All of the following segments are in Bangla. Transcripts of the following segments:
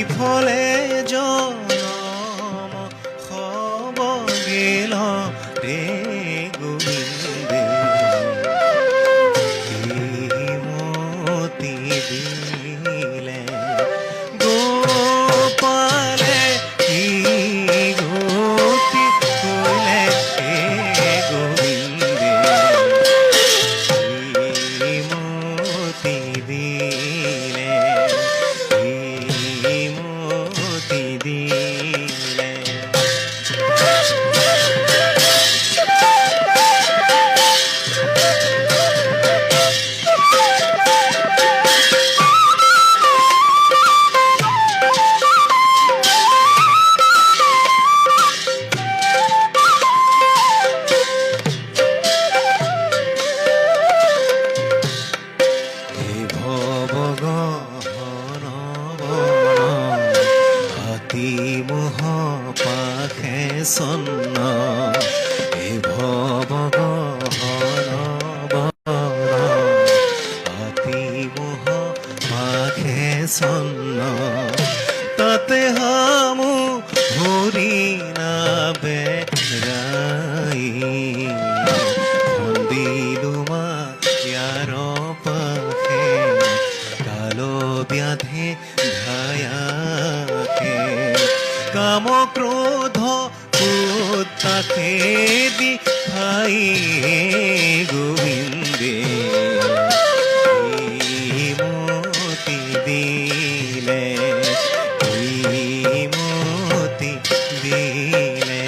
বিফলে জনম হব গেল রে গোবিন্দে মতি দিলে গোপালে কি গতি কইলে হে গোবিন্দে মতি দিলে মতি দিলে মোহ পাখে সন্ন এ ভব হাতি মোহ পাখে সন্ন তাতে হামু হরি না বেড়াই দিলুমা ইয়ার পাখে কালো ব্যাধে ধায়াকে কাম ক্রোধ তাকে দিখাই গোবিন্দে মতি দিলে মতি দিলে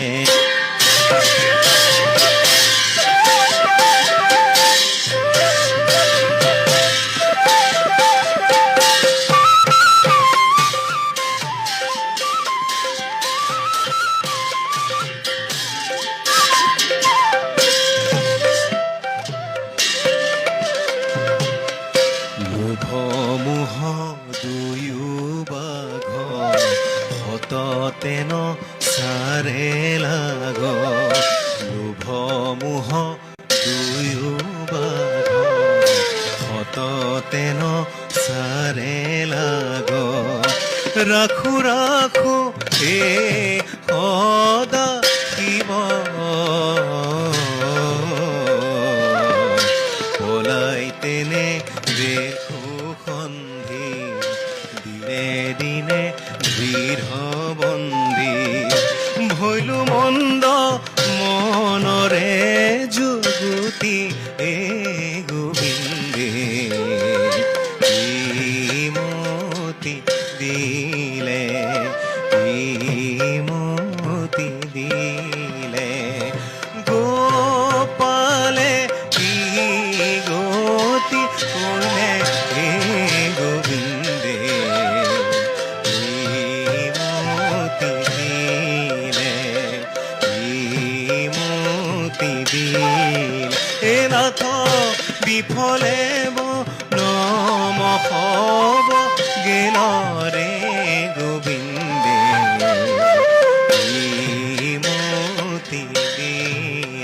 মোহ দুয়ো বাঘ হততেন সারে লাগ লোভ মোহ দুয়ো বাঘ হততেন সারে লাগ রাখু রাখু হে সদা শিব পলাই তেনে দেখো সন্ধি দিনে দিনে দৃঢ় বন্দী ভৈলু মন্দ মনৰে যুগুতি এ গোবিন্দে মতি দিলে মতি দিলে গোপালে কি গতি কইলে হে গোবিন্দে মতি দিলে মতি দিলে হে নাথ বিফলে নম হব গেল রে গোবিন্দে মতি দিলে